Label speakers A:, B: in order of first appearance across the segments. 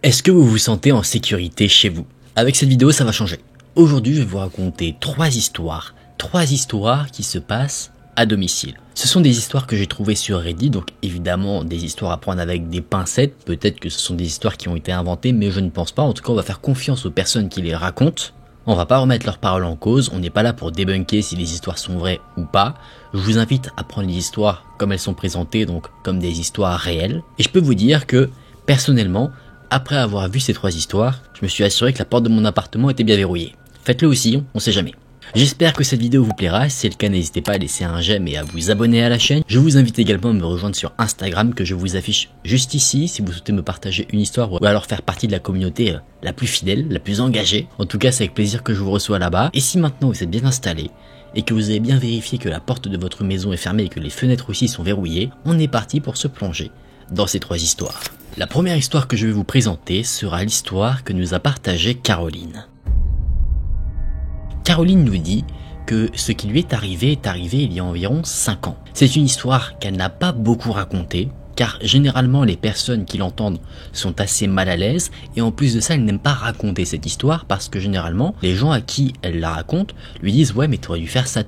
A: Est-ce que vous vous sentez en sécurité chez vous? Avec cette vidéo, ça va changer. Aujourd'hui, je vais vous raconter trois histoires qui se passent à domicile. Ce sont des histoires que j'ai trouvées sur Reddit, donc évidemment des histoires à prendre avec des pincettes. Peut-être que ce sont des histoires qui ont été inventées, mais je ne pense pas. En tout cas, on va faire confiance aux personnes qui les racontent. On va pas remettre leurs paroles en cause, on n'est pas là pour débunker si les histoires sont vraies ou pas. Je vous invite à prendre les histoires comme elles sont présentées, donc comme des histoires réelles. Et je peux vous dire que, personnellement, après avoir vu ces trois histoires, je me suis assuré que la porte de mon appartement était bien verrouillée. Faites-le aussi, on sait jamais. J'espère que cette vidéo vous plaira, si c'est le cas n'hésitez pas à laisser un j'aime et à vous abonner à la chaîne. Je vous invite également à me rejoindre sur Instagram que je vous affiche juste ici si vous souhaitez me partager une histoire ou alors faire partie de la communauté la plus fidèle, la plus engagée. En tout cas c'est avec plaisir que je vous reçois là-bas. Et si maintenant vous êtes bien installé et que vous avez bien vérifié que la porte de votre maison est fermée et que les fenêtres aussi sont verrouillées, on est parti pour se plonger dans ces trois histoires. La première histoire que je vais vous présenter sera l'histoire que nous a partagée Caroline. Caroline nous dit que ce qui lui est arrivé il y a environ 5 ans. C'est une histoire qu'elle n'a pas beaucoup racontée, car généralement les personnes qui l'entendent sont assez mal à l'aise, et en plus de ça elle n'aime pas raconter cette histoire parce que généralement les gens à qui elle la raconte lui disent ouais mais t'aurais dû faire ça,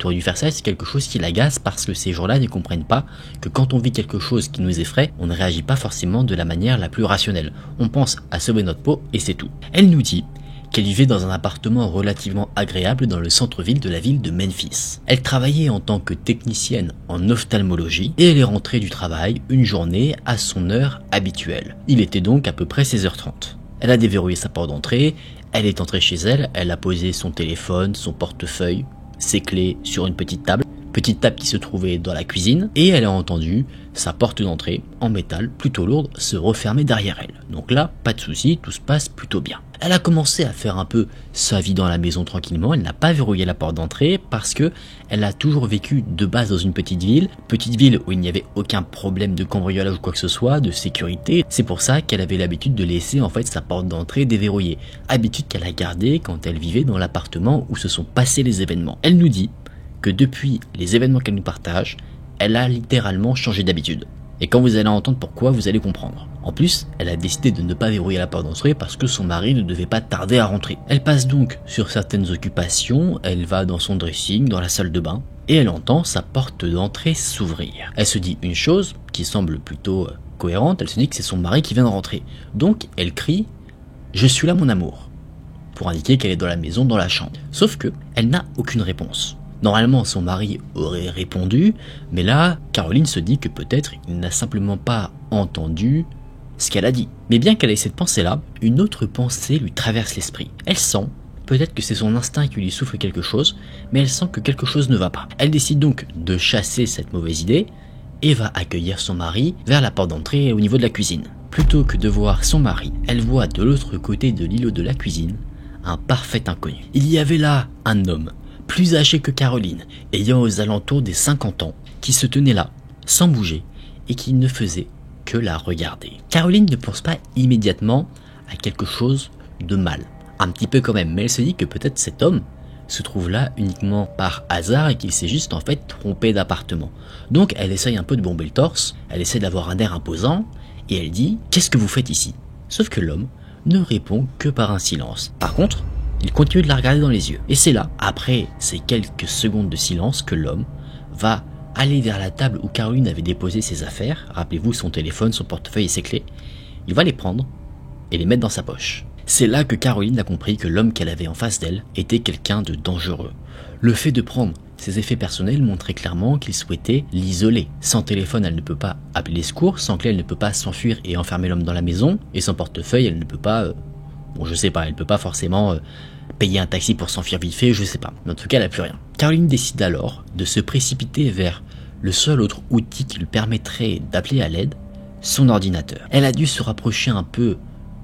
A: c'est quelque chose qui l'agace parce que ces gens-là ne comprennent pas que quand on vit quelque chose qui nous effraie, on ne réagit pas forcément de la manière la plus rationnelle. On pense à sauver notre peau et c'est tout. Elle nous dit qu'elle vivait dans un appartement relativement agréable dans le centre-ville de la ville de Memphis. Elle travaillait en tant que technicienne en ophtalmologie et elle est rentrée du travail une journée à son heure habituelle. Il était donc à peu près 16h30. Elle a déverrouillé sa porte d'entrée, elle est entrée chez elle, elle a posé son téléphone, son portefeuille, ses clés sur une petite table qui se trouvait dans la cuisine, et elle a entendu sa porte d'entrée en métal plutôt lourde se refermer derrière elle. Donc là, pas de souci, tout se passe plutôt bien. Elle a commencé à faire un peu sa vie dans la maison tranquillement, elle n'a pas verrouillé la porte d'entrée parce que elle a toujours vécu de base dans une petite ville où il n'y avait aucun problème de cambriolage ou quoi que ce soit, de sécurité. C'est pour ça qu'elle avait l'habitude de laisser en fait sa porte d'entrée déverrouillée. Habitude qu'elle a gardée quand elle vivait dans l'appartement où se sont passés les événements. Elle nous dit que depuis les événements qu'elle nous partage, elle a littéralement changé d'habitude. Et quand vous allez entendre pourquoi, vous allez comprendre. En plus, elle a décidé de ne pas verrouiller la porte d'entrée parce que son mari ne devait pas tarder à rentrer. Elle passe donc sur certaines occupations, elle va dans son dressing, dans la salle de bain, et elle entend sa porte d'entrée s'ouvrir. Elle se dit une chose qui semble plutôt cohérente, elle se dit que c'est son mari qui vient de rentrer. Donc elle crie « Je suis là mon amour » pour indiquer qu'elle est dans la maison, dans la chambre. Sauf que elle n'a aucune réponse. Normalement, son mari aurait répondu, mais là, Caroline se dit que peut-être il n'a simplement pas entendu ce qu'elle a dit. Mais bien qu'elle ait cette pensée-là, une autre pensée lui traverse l'esprit. Elle sent, peut-être que c'est son instinct qui lui souffle quelque chose, mais elle sent que quelque chose ne va pas. Elle décide donc de chasser cette mauvaise idée et va accueillir son mari vers la porte d'entrée au niveau de la cuisine. Plutôt que de voir son mari, elle voit de l'autre côté de l'îlot de la cuisine un parfait inconnu. Il y avait là un homme plus âgé que Caroline, ayant aux alentours des 50 ans, qui se tenait là, sans bouger, et qui ne faisait que la regarder. Caroline ne pense pas immédiatement à quelque chose de mal. Un petit peu quand même, mais elle se dit que peut-être cet homme se trouve là uniquement par hasard et qu'il s'est juste en fait trompé d'appartement. Donc elle essaye un peu de bomber le torse, elle essaie d'avoir un air imposant, et elle dit « Qu'est-ce que vous faites ici ?» Sauf que l'homme ne répond que par un silence. Par contre, il continue de la regarder dans les yeux. Et c'est là, après ces quelques secondes de silence, que l'homme va aller vers la table où Caroline avait déposé ses affaires. Rappelez-vous, son téléphone, son portefeuille et ses clés. Il va les prendre et les mettre dans sa poche. C'est là que Caroline a compris que l'homme qu'elle avait en face d'elle était quelqu'un de dangereux. Le fait de prendre ses effets personnels montrait clairement qu'il souhaitait l'isoler. Sans téléphone, elle ne peut pas appeler les secours. Sans clé, elle ne peut pas s'enfuir et enfermer l'homme dans la maison. Et sans portefeuille, elle ne peut pas... elle peut pas forcément payer un taxi pour s'enfuir vite fait, je sais pas. Mais en tout cas, elle a plus rien. Caroline décide alors de se précipiter vers le seul autre outil qui lui permettrait d'appeler à l'aide, son ordinateur. Elle a dû se rapprocher un peu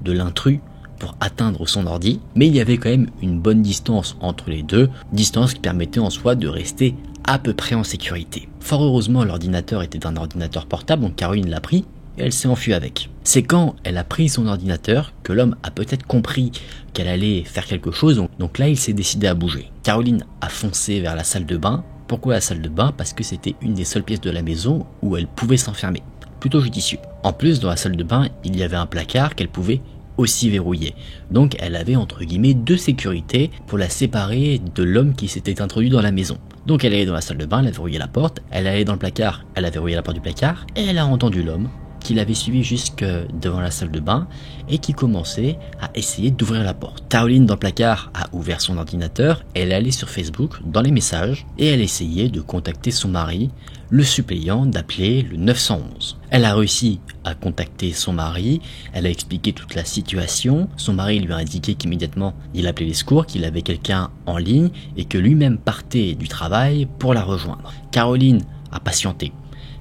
A: de l'intrus pour atteindre son ordi, mais il y avait quand même une bonne distance entre les deux, distance qui permettait en soi de rester à peu près en sécurité. Fort heureusement, l'ordinateur était un ordinateur portable, donc Caroline l'a pris, et elle s'est enfuie avec. C'est quand elle a pris son ordinateur que l'homme a peut-être compris qu'elle allait faire quelque chose, donc là il s'est décidé à bouger. Caroline a foncé vers la salle de bain. Pourquoi la salle de bain? Parce que c'était une des seules pièces de la maison où elle pouvait s'enfermer. Plutôt judicieux. En plus, dans la salle de bain, il y avait un placard qu'elle pouvait aussi verrouillée. Donc elle avait entre guillemets 2 sécurités pour la séparer de l'homme qui s'était introduit dans la maison. Donc elle allait dans la salle de bain, elle a verrouillé la porte, elle allait dans le placard, elle a verrouillé la porte du placard, et elle a entendu l'homme qui l'avait suivi jusque devant la salle de bain et qui commençait à essayer d'ouvrir la porte. Caroline dans le placard a ouvert son ordinateur, elle est allée sur Facebook dans les messages et elle essayait de contacter son mari, le suppliant d'appeler le 911. Elle a réussi à contacter son mari, elle a expliqué toute la situation, son mari lui a indiqué qu'immédiatement il appelait les secours, qu'il avait quelqu'un en ligne et que lui-même partait du travail pour la rejoindre. Caroline a patienté.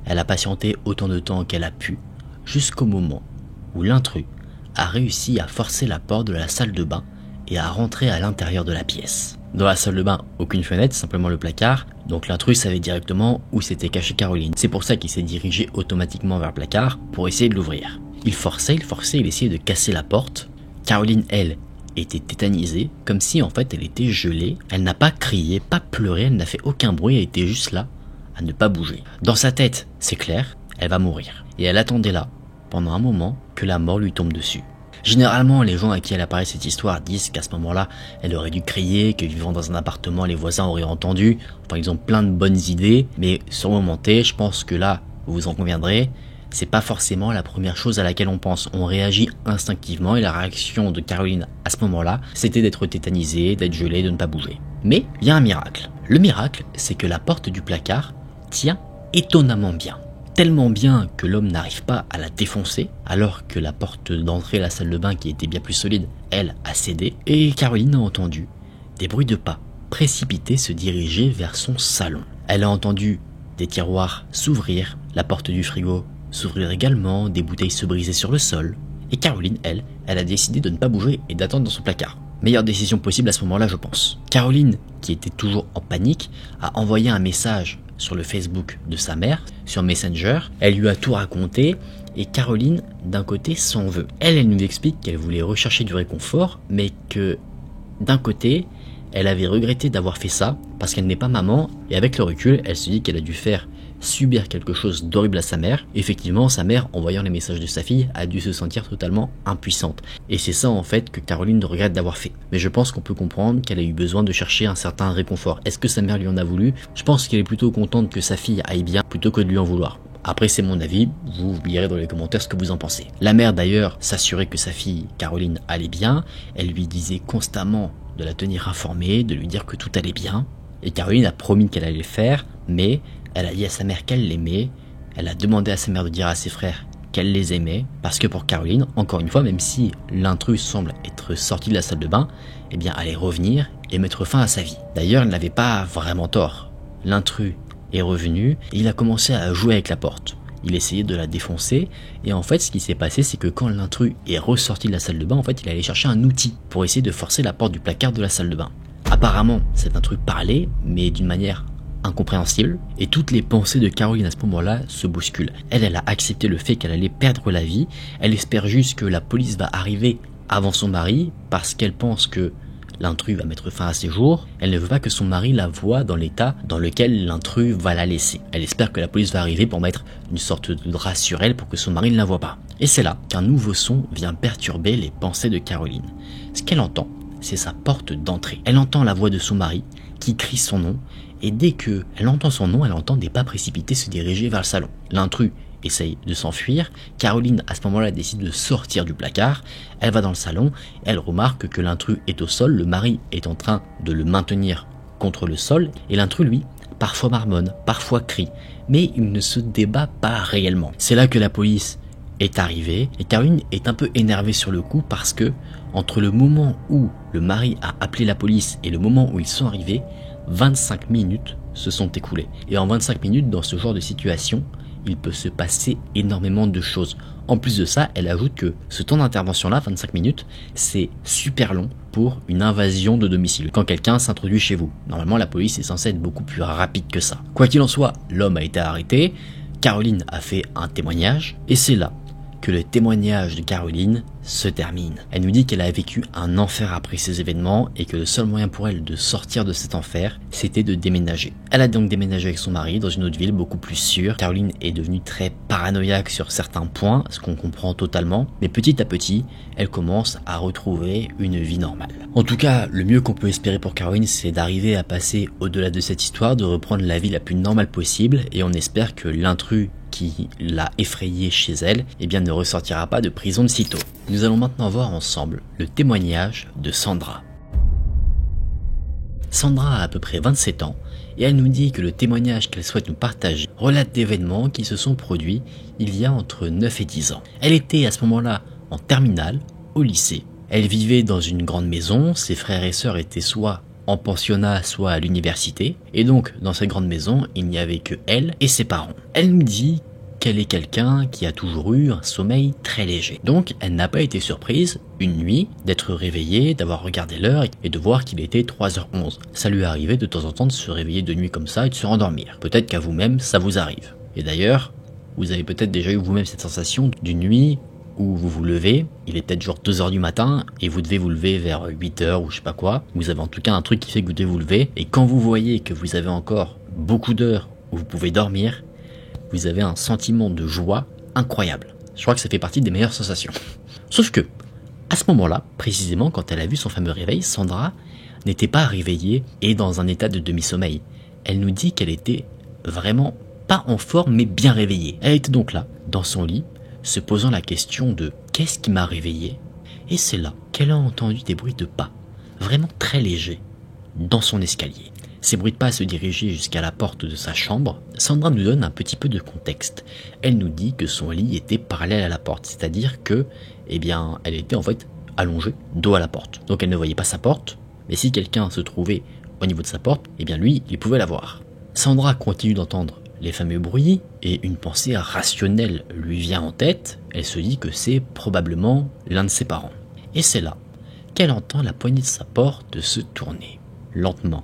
A: Elle a patienté autant de temps qu'elle a pu, jusqu'au moment où l'intrus a réussi à forcer la porte de la salle de bain et à rentrer à l'intérieur de la pièce. Dans la salle de bain, aucune fenêtre, simplement le placard, donc l'intrus savait directement où s'était cachée Caroline. C'est pour ça qu'il s'est dirigé automatiquement vers le placard pour essayer de l'ouvrir. Il forçait, il essayait de casser la porte. Caroline, elle, était tétanisée, comme si en fait elle était gelée. Elle n'a pas crié, pas pleuré, elle n'a fait aucun bruit, elle était juste là, à ne pas bouger. Dans sa tête, c'est clair, elle va mourir. Et elle attendait là, pendant un moment, que la mort lui tombe dessus. Généralement, les gens à qui elle apparaît cette histoire disent qu'à ce moment-là, elle aurait dû crier, que vivant dans un appartement, les voisins auraient entendu. Enfin, ils ont plein de bonnes idées, mais sur le moment T, je pense que là, vous en conviendrez, c'est pas forcément la première chose à laquelle on pense. On réagit instinctivement et la réaction de Caroline à ce moment-là, c'était d'être tétanisée, d'être gelée, de ne pas bouger. Mais il y a un miracle. Le miracle, c'est que la porte du placard tient étonnamment bien. Tellement bien que l'homme n'arrive pas à la défoncer, alors que la porte d'entrée à la salle de bain, qui était bien plus solide, elle, a cédé. Et Caroline a entendu des bruits de pas précipités se diriger vers son salon. Elle a entendu des tiroirs s'ouvrir, la porte du frigo s'ouvrir également, des bouteilles se briser sur le sol. Et Caroline, elle a décidé de ne pas bouger et d'attendre dans son placard. Meilleure décision possible à ce moment-là, je pense. Caroline, qui était toujours en panique, a envoyé un message sur le Facebook de sa mère, sur Messenger. Elle lui a tout raconté et Caroline, d'un côté, s'en veut. Elle nous explique qu'elle voulait rechercher du réconfort, mais que, d'un côté, elle avait regretté d'avoir fait ça parce qu'elle n'est pas maman et avec le recul, elle se dit qu'elle a dû faire subir quelque chose d'horrible à sa mère. Effectivement, sa mère, en voyant les messages de sa fille, a dû se sentir totalement impuissante. Et c'est ça en fait que Caroline regrette d'avoir fait. Mais je pense qu'on peut comprendre qu'elle a eu besoin de chercher un certain réconfort. Est-ce que sa mère lui en a voulu? Je pense qu'elle est plutôt contente que sa fille aille bien plutôt que de lui en vouloir. Après, c'est mon avis, vous me direz dans les commentaires ce que vous en pensez. La mère d'ailleurs s'assurait que sa fille Caroline allait bien, elle lui disait constamment de la tenir informée, de lui dire que tout allait bien. Et Caroline a promis qu'elle allait le faire, mais elle a dit à sa mère qu'elle l'aimait, elle a demandé à sa mère de dire à ses frères qu'elle les aimait, parce que pour Caroline, encore une fois, même si l'intrus semble être sorti de la salle de bain, eh bien allait revenir et mettre fin à sa vie. D'ailleurs, elle n'avait pas vraiment tort. L'intrus est revenu et il a commencé à jouer avec la porte. Il essayait de la défoncer et en fait ce qui s'est passé c'est que quand l'intrus est ressorti de la salle de bain, en fait il allait chercher un outil pour essayer de forcer la porte du placard de la salle de bain. Apparemment cet intrus parlait mais d'une manière incompréhensible et toutes les pensées de Caroline à ce moment-là se bousculent. Elle a accepté le fait qu'elle allait perdre la vie, elle espère juste que la police va arriver avant son mari parce qu'elle pense que l'intrus va mettre fin à ses jours, elle ne veut pas que son mari la voie dans l'état dans lequel l'intrus va la laisser. Elle espère que la police va arriver pour mettre une sorte de drap sur elle pour que son mari ne la voie pas. Et c'est là qu'un nouveau son vient perturber les pensées de Caroline. Ce qu'elle entend, c'est sa porte d'entrée. Elle entend la voix de son mari qui crie son nom et dès que elle entend son nom, elle entend des pas précipités se diriger vers le salon. L'intrus essaye de s'enfuir, Caroline à ce moment-là décide de sortir du placard, elle va dans le salon, elle remarque que l'intrus est au sol, le mari est en train de le maintenir contre le sol, et l'intrus lui, parfois marmonne, parfois crie, mais il ne se débat pas réellement. C'est là que la police est arrivée, et Caroline est un peu énervée sur le coup parce que, entre le moment où le mari a appelé la police et le moment où ils sont arrivés, 25 minutes se sont écoulées. Et en 25 minutes, dans ce genre de situation, il peut se passer énormément de choses. En plus de ça, elle ajoute que ce temps d'intervention-là, 25 minutes, c'est super long pour une invasion de domicile. Quand quelqu'un s'introduit chez vous, normalement la police est censée être beaucoup plus rapide que ça. Quoi qu'il en soit, l'homme a été arrêté, Caroline a fait un témoignage, et c'est là que le témoignage de Caroline se termine. Elle nous dit qu'elle a vécu un enfer après ces événements et que le seul moyen pour elle de sortir de cet enfer, c'était de déménager. Elle a donc déménagé avec son mari dans une autre ville beaucoup plus sûre. Caroline est devenue très paranoïaque sur certains points, ce qu'on comprend totalement, mais petit à petit, elle commence à retrouver une vie normale. En tout cas, le mieux qu'on peut espérer pour Caroline, c'est d'arriver à passer au-delà de cette histoire, de reprendre la vie la plus normale possible, et on espère que l'intrus qui l'a effrayée chez elle, eh bien ne ressortira pas de prison de sitôt. Nous allons maintenant voir ensemble le témoignage de Sandra. Sandra a à peu près 27 ans et elle nous dit que le témoignage qu'elle souhaite nous partager relate d'événements qui se sont produits il y a entre 9 et 10 ans. Elle était à ce moment-là en terminale, au lycée. Elle vivait dans une grande maison, ses frères et sœurs étaient soit en pensionnat, soit à l'université, et donc dans cette grande maison, il n'y avait que elle et ses parents. Elle nous dit qu'elle est quelqu'un qui a toujours eu un sommeil très léger. Donc elle n'a pas été surprise, une nuit, d'être réveillée, d'avoir regardé l'heure et de voir qu'il était 3h11. Ça lui arrivait de temps en temps de se réveiller de nuit comme ça et de se rendormir. Peut-être qu'à vous-même, ça vous arrive. Et d'ailleurs, vous avez peut-être déjà eu vous-même cette sensation d'une nuit où vous vous levez, il est peut-être genre 2h du matin et vous devez vous lever vers 8h ou je sais pas quoi. Vous avez en tout cas un truc qui fait que vous devez vous lever et quand vous voyez que vous avez encore beaucoup d'heures où vous pouvez dormir, vous avez un sentiment de joie incroyable. Je crois que ça fait partie des meilleures sensations. Sauf que, à ce moment-là, précisément quand elle a vu son fameux réveil, Sandra n'était pas réveillée et dans un état de demi-sommeil. Elle nous dit qu'elle était vraiment pas en forme mais bien réveillée. Elle était donc là, dans son lit, se posant la question de « qu'est-ce qui m'a réveillée ?» Et c'est là qu'elle a entendu des bruits de pas, vraiment très légers, dans son escalier. Ces bruits de pas se dirigeaient jusqu'à la porte de sa chambre. Sandra nous donne un petit peu de contexte. Elle nous dit que son lit était parallèle à la porte, c'est-à-dire que, eh bien, elle était en fait allongée, dos à la porte. Donc elle ne voyait pas sa porte, mais si quelqu'un se trouvait au niveau de sa porte, eh bien lui, il pouvait la voir. Sandra continue d'entendre les fameux bruits et une pensée rationnelle lui vient en tête. Elle se dit que c'est probablement l'un de ses parents. Et c'est là qu'elle entend la poignée de sa porte se tourner, lentement,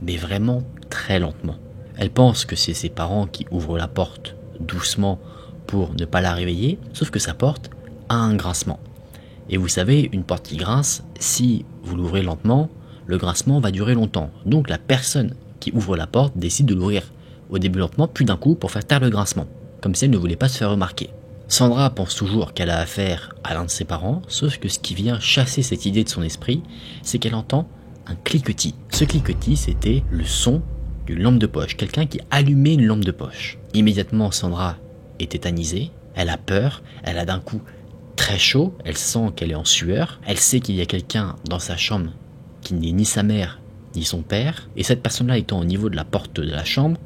A: mais vraiment très lentement. Elle pense que c'est ses parents qui ouvrent la porte doucement pour ne pas la réveiller, sauf que sa porte a un grincement. Et vous savez, une porte qui grince, si vous l'ouvrez lentement, le grincement va durer longtemps. Donc la personne qui ouvre la porte décide de l'ouvrir au début lentement, puis d'un coup pour faire taire le grincement, comme si elle ne voulait pas se faire remarquer. Sandra pense toujours qu'elle a affaire à l'un de ses parents, sauf que ce qui vient chasser cette idée de son esprit, c'est qu'elle entend un cliquetis. Ce cliquetis, c'était le son d'une lampe de poche, quelqu'un qui allumait une lampe de poche. Immédiatement, Sandra est tétanisée, elle a peur, elle a d'un coup très chaud, elle sent qu'elle est en sueur, elle sait qu'il y a quelqu'un dans sa chambre qui n'est ni sa mère ni son père, et cette personne-là étant au niveau de la porte de la chambre,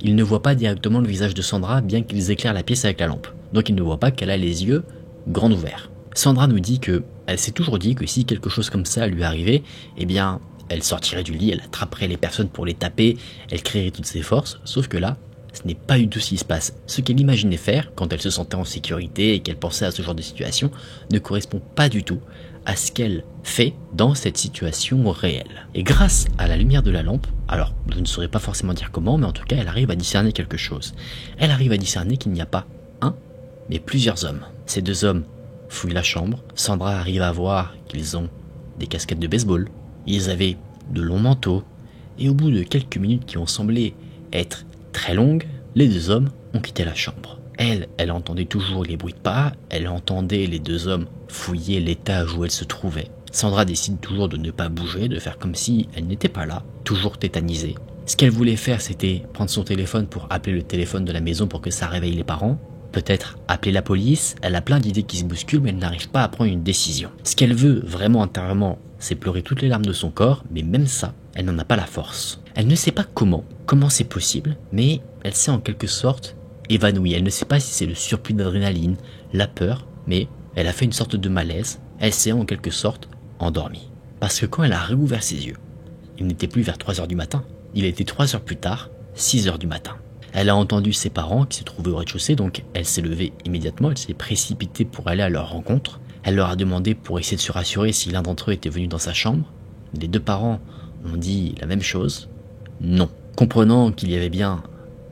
A: il ne voit pas directement le visage de Sandra, bien qu'ils éclairent la pièce avec la lampe. Donc il ne voit pas qu'elle a les yeux grands ouverts. Sandra nous dit que elle s'est toujours dit que si quelque chose comme ça lui arrivait, eh bien, elle sortirait du lit, elle attraperait les personnes pour les taper, elle créerait toutes ses forces, sauf que là, ce n'est pas du tout ce qui se passe. Ce qu'elle imaginait faire, quand elle se sentait en sécurité et qu'elle pensait à ce genre de situation, ne correspond pas du tout à ce qu'elle fait dans cette situation réelle. Et grâce à la lumière de la lampe, alors je ne saurais pas forcément dire comment, mais en tout cas elle arrive à discerner quelque chose. Elle arrive à discerner qu'il n'y a pas un, mais plusieurs hommes. Ces deux hommes fouillent la chambre, Sandra arrive à voir qu'ils ont des casquettes de baseball, ils avaient de longs manteaux, et au bout de quelques minutes qui ont semblé être très longues, les deux hommes ont quitté la chambre. Elle entendait toujours les bruits de pas, elle entendait les deux hommes fouiller l'étage où elle se trouvait. Sandra décide toujours de ne pas bouger, de faire comme si elle n'était pas là, toujours tétanisée. Ce qu'elle voulait faire, c'était prendre son téléphone pour appeler le téléphone de la maison pour que ça réveille les parents. Peut-être appeler la police, elle a plein d'idées qui se bousculent mais elle n'arrive pas à prendre une décision. Ce qu'elle veut vraiment intérieurement, c'est pleurer toutes les larmes de son corps, mais même ça, elle n'en a pas la force. Elle ne sait pas comment c'est possible, mais elle s'est en quelque sorte évanouie. Elle ne sait pas si c'est le surplus d'adrénaline, la peur, mais elle a fait une sorte de malaise, elle s'est en quelque sorte endormie. Parce que quand elle a réouvert ses yeux, il n'était plus vers 3h du matin, il était 3 heures plus tard, 6h du matin. Elle a entendu ses parents qui se trouvaient au rez-de-chaussée, donc elle s'est levée immédiatement, elle s'est précipitée pour aller à leur rencontre. Elle leur a demandé pour essayer de se rassurer si l'un d'entre eux était venu dans sa chambre. Les deux parents ont dit la même chose, non. Comprenant qu'il y avait bien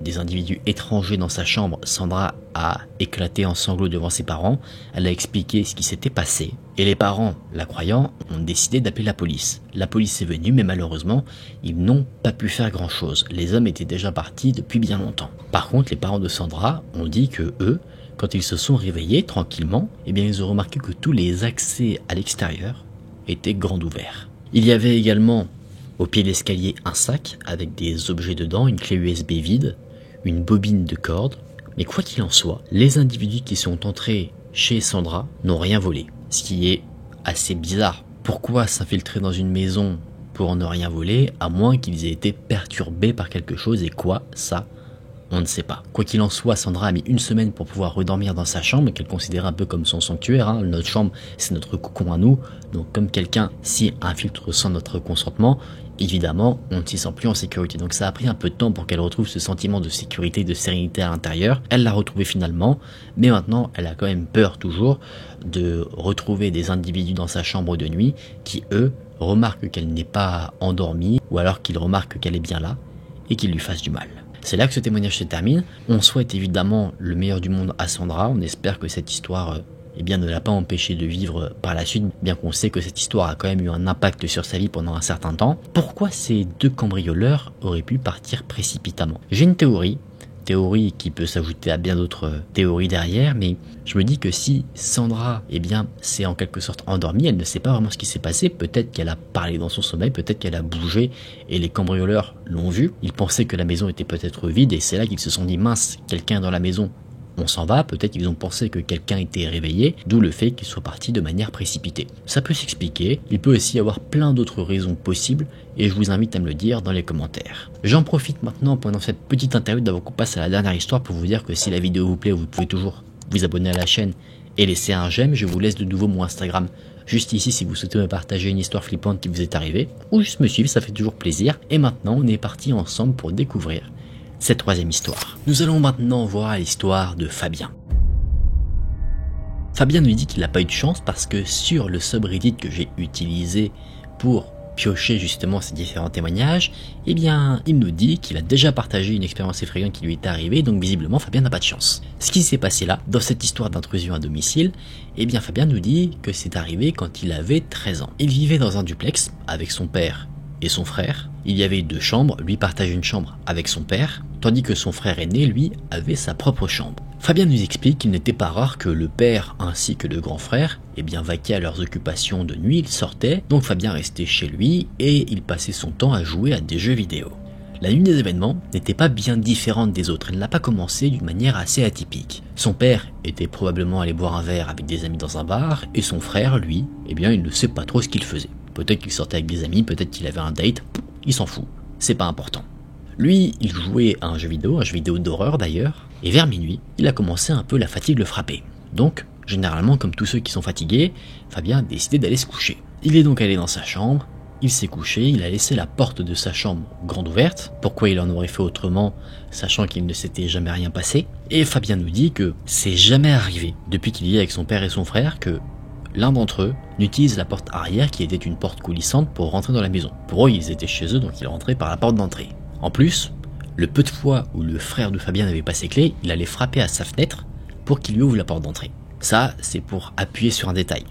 A: des individus étrangers dans sa chambre, Sandra a éclaté en sanglots devant ses parents. Elle a expliqué ce qui s'était passé. Et les parents, la croyant, ont décidé d'appeler la police. La police est venue, mais malheureusement, ils n'ont pas pu faire grand-chose. Les hommes étaient déjà partis depuis bien longtemps. Par contre, les parents de Sandra ont dit que eux, quand ils se sont réveillés tranquillement, eh bien ils ont remarqué que tous les accès à l'extérieur étaient grands ouverts. Il y avait également au pied de l'escalier un sac avec des objets dedans, une clé USB vide, une bobine de corde. Mais quoi qu'il en soit, les individus qui sont entrés chez Sandra n'ont rien volé. Ce qui est assez bizarre. Pourquoi s'infiltrer dans une maison pour ne rien voler, à moins qu'ils aient été perturbés par quelque chose, et quoi, ça, on ne sait pas. Quoi qu'il en soit, Sandra a mis 1 semaine pour pouvoir redormir dans sa chambre, qu'elle considère un peu comme son sanctuaire. Notre chambre, c'est notre cocon à nous. Donc comme quelqu'un s'y infiltre sans notre consentement, évidemment, on ne s'y sent plus en sécurité. Donc ça a pris un peu de temps pour qu'elle retrouve ce sentiment de sécurité, de sérénité à l'intérieur. Elle l'a retrouvé finalement, mais maintenant, elle a quand même peur toujours de retrouver des individus dans sa chambre de nuit qui, eux, remarquent qu'elle n'est pas endormie, ou alors qu'ils remarquent qu'elle est bien là, et qu'ils lui fassent du mal. C'est là que ce témoignage se termine. On souhaite évidemment le meilleur du monde à Sandra. On espère que cette histoire ne l'a pas empêché de vivre par la suite, bien qu'on sait que cette histoire a quand même eu un impact sur sa vie pendant un certain temps. Pourquoi ces 2 cambrioleurs auraient pu partir précipitamment? J'ai une théorie qui peut s'ajouter à bien d'autres théories derrière, mais je me dis que si Sandra, s'est en quelque sorte endormie, elle ne sait pas vraiment ce qui s'est passé, peut-être qu'elle a parlé dans son sommeil, peut-être qu'elle a bougé, et les cambrioleurs l'ont vue. Ils pensaient que la maison était peut-être vide, et c'est là qu'ils se sont dit, mince, quelqu'un est dans la maison, on s'en va. Peut-être qu'ils ont pensé que quelqu'un était réveillé, d'où le fait qu'ils soient partis de manière précipitée. Ça peut s'expliquer, il peut aussi y avoir plein d'autres raisons possibles, et je vous invite à me le dire dans les commentaires. J'en profite maintenant pendant cette petite interlude avant qu'on passe à la dernière histoire pour vous dire que si la vidéo vous plaît, vous pouvez toujours vous abonner à la chaîne et laisser un j'aime. Je vous laisse de nouveau mon Instagram juste ici si vous souhaitez me partager une histoire flippante qui vous est arrivée, ou juste me suivre, ça fait toujours plaisir. Et maintenant, on est parti ensemble pour découvrir cette 3e histoire. Nous allons maintenant voir l'histoire de Fabien. Fabien nous dit qu'il n'a pas eu de chance parce que sur le subreddit que j'ai utilisé pour piocher justement ces différents témoignages, il nous dit qu'il a déjà partagé une expérience effrayante qui lui est arrivée, donc visiblement Fabien n'a pas de chance. Ce qui s'est passé là, dans cette histoire d'intrusion à domicile, Fabien nous dit que c'est arrivé quand il avait 13 ans. Il vivait dans un duplex avec son père et son frère. Il y avait 2 chambres, lui partage une chambre avec son père, tandis que son frère aîné, lui, avait sa propre chambre. Fabien nous explique qu'il n'était pas rare que le père ainsi que le grand frère vaquaient à leurs occupations de nuit, ils sortaient, donc Fabien restait chez lui et il passait son temps à jouer à des jeux vidéo. La nuit des événements n'était pas bien différente des autres, elle n'a pas commencé d'une manière assez atypique. Son père était probablement allé boire un verre avec des amis dans un bar, et son frère, lui, il ne sait pas trop ce qu'il faisait. Peut-être qu'il sortait avec des amis, peut-être qu'il avait un date, il s'en fout, c'est pas important. Lui, il jouait à un jeu vidéo d'horreur d'ailleurs, et vers minuit, il a commencé un peu la fatigue le frapper. Donc, généralement comme tous ceux qui sont fatigués, Fabien a décidé d'aller se coucher. Il est donc allé dans sa chambre, il s'est couché, il a laissé la porte de sa chambre grande ouverte. Pourquoi il en aurait fait autrement, sachant qu'il ne s'était jamais rien passé? Et Fabien nous dit que c'est jamais arrivé, depuis qu'il vit avec son père et son frère, que l'un d'entre eux n'utilise la porte arrière qui était une porte coulissante pour rentrer dans la maison. Pour eux, ils étaient chez eux, donc ils rentraient par la porte d'entrée. En plus, le peu de fois où le frère de Fabien n'avait pas ses clés, il allait frapper à sa fenêtre pour qu'il lui ouvre la porte d'entrée. Ça, c'est pour appuyer sur un détail.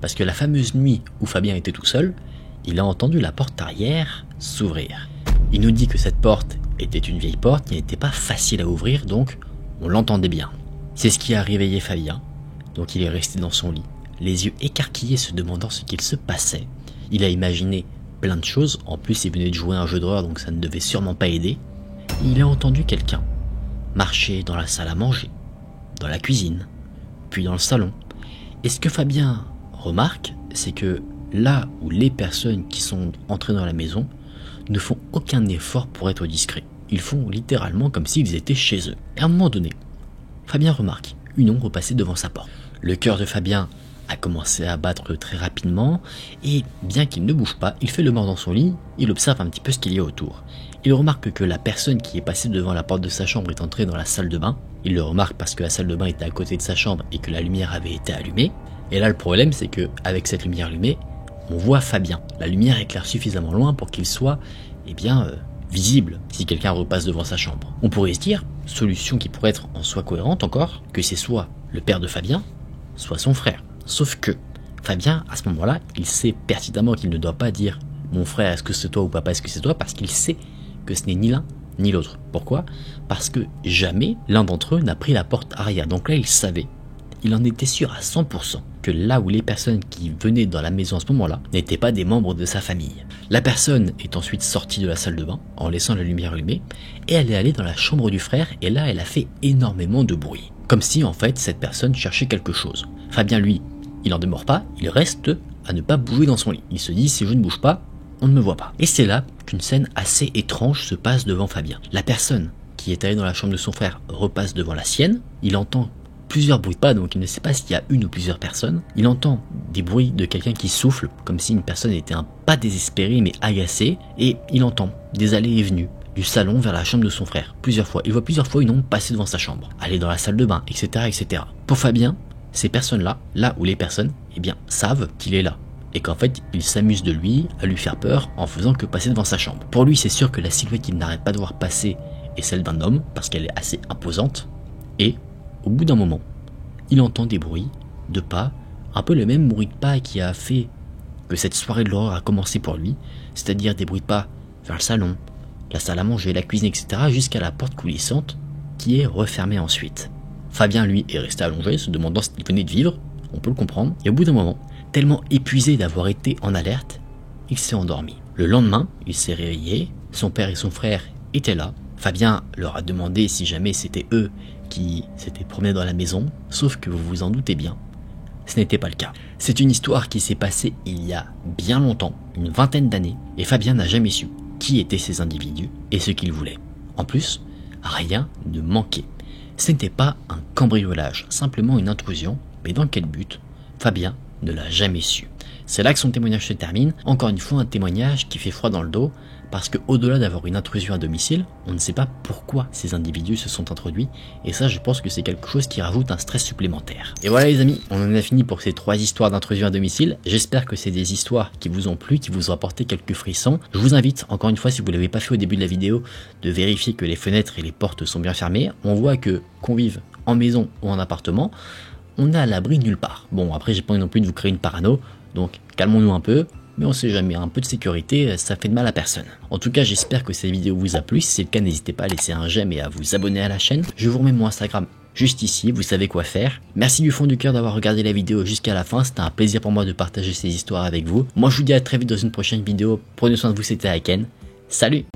A: Parce que la fameuse nuit où Fabien était tout seul, il a entendu la porte arrière s'ouvrir. Il nous dit que cette porte était une vieille porte qui n'était pas facile à ouvrir, donc on l'entendait bien. C'est ce qui a réveillé Fabien, donc il est resté dans son lit, les yeux écarquillés se demandant ce qu'il se passait. Il a imaginé plein de choses, en plus il venait de jouer à un jeu d'horreur donc ça ne devait sûrement pas aider. Il a entendu quelqu'un marcher dans la salle à manger, dans la cuisine, puis dans le salon. Et ce que Fabien remarque, c'est que là où les personnes qui sont entrées dans la maison ne font aucun effort pour être discrets. Ils font littéralement comme s'ils étaient chez eux. Et à un moment donné, Fabien remarque une ombre passer devant sa porte. Le cœur de Fabien a commencé à battre très rapidement, et bien qu'il ne bouge pas, il fait le mort dans son lit, il observe un petit peu ce qu'il y a autour. Il remarque que la personne qui est passée devant la porte de sa chambre est entrée dans la salle de bain. Il le remarque parce que la salle de bain était à côté de sa chambre et que la lumière avait été allumée. Et là le problème c'est que avec cette lumière allumée, on voit Fabien. La lumière éclaire suffisamment loin pour qu'il soit visible si quelqu'un repasse devant sa chambre. On pourrait se dire, solution qui pourrait être en soi cohérente encore, que c'est soit le père de Fabien, soit son frère. Sauf que Fabien, à ce moment-là, il sait pertinemment qu'il ne doit pas dire « mon frère, est-ce que c'est toi » ou « papa, est-ce que c'est toi » parce qu'il sait que ce n'est ni l'un ni l'autre. Pourquoi? Parce que jamais l'un d'entre eux n'a pris la porte arrière. Donc là, il savait, il en était sûr à 100% que là où les personnes qui venaient dans la maison à ce moment-là n'étaient pas des membres de sa famille. La personne est ensuite sortie de la salle de bain en laissant la lumière allumée et elle est allée dans la chambre du frère et là, elle a fait énormément de bruit. Comme si en fait, cette personne cherchait quelque chose. Fabien, lui, il n'en demeure pas, il reste à ne pas bouger dans son lit. Il se dit, si je ne bouge pas, on ne me voit pas. Et c'est là qu'une scène assez étrange se passe devant Fabien. La personne qui est allée dans la chambre de son frère repasse devant la sienne, il entend plusieurs bruits de pas, donc il ne sait pas s'il y a une ou plusieurs personnes. Il entend des bruits de quelqu'un qui souffle, comme si une personne était pas désespérée mais agacée, et il entend des allées et venues du salon vers la chambre de son frère, plusieurs fois. Il voit plusieurs fois une ombre passer devant sa chambre, aller dans la salle de bain, etc. etc. Pour Fabien, ces personnes-là, là où les personnes, eh bien, savent qu'il est là. Et qu'en fait, il s'amuse de lui, à lui faire peur, en faisant que passer devant sa chambre. Pour lui, c'est sûr que la silhouette qu'il n'arrête pas de voir passer est celle d'un homme, parce qu'elle est assez imposante, et au bout d'un moment, il entend des bruits de pas, un peu le même bruit de pas qui a fait que cette soirée de l'horreur a commencé pour lui, c'est-à-dire des bruits de pas vers le salon, la salle à manger, la cuisine, etc., jusqu'à la porte coulissante qui est refermée ensuite. Fabien, lui, est resté allongé, se demandant ce qu'il venait de vivre, on peut le comprendre, et au bout d'un moment, tellement épuisé d'avoir été en alerte, il s'est endormi. Le lendemain, il s'est réveillé, son père et son frère étaient là. Fabien leur a demandé si jamais c'était eux qui s'étaient promenés dans la maison, sauf que vous vous en doutez bien, ce n'était pas le cas. C'est une histoire qui s'est passée il y a bien longtemps, une vingtaine d'années, et Fabien n'a jamais su qui étaient ces individus et ce qu'ils voulaient. En plus, rien ne manquait. Ce n'était pas un cambriolage, simplement une intrusion, mais dans quel but? Fabien ne l'a jamais su. C'est là que son témoignage se termine, encore une fois un témoignage qui fait froid dans le dos, parce que au-delà d'avoir une intrusion à domicile, on ne sait pas pourquoi ces individus se sont introduits, et ça je pense que c'est quelque chose qui rajoute un stress supplémentaire. Et voilà les amis, on en a fini pour ces 3 histoires d'intrusion à domicile. J'espère que c'est des histoires qui vous ont plu, qui vous ont apporté quelques frissons. Je vous invite, encore une fois, si vous ne l'avez pas fait au début de la vidéo, de vérifier que les fenêtres et les portes sont bien fermées. On voit que qu'on vive en maison ou en appartement, on est à l'abri nulle part. Bon, après j'ai pas envie non plus de vous créer une parano, donc calmons-nous un peu, mais on sait jamais, un peu de sécurité, ça fait de mal à personne. En tout cas, j'espère que cette vidéo vous a plu. Si c'est le cas, n'hésitez pas à laisser un j'aime et à vous abonner à la chaîne. Je vous remets mon Instagram juste ici, vous savez quoi faire. Merci du fond du cœur d'avoir regardé la vidéo jusqu'à la fin, c'était un plaisir pour moi de partager ces histoires avec vous. Moi je vous dis à très vite dans une prochaine vidéo, prenez soin de vous, c'était Aiken, salut!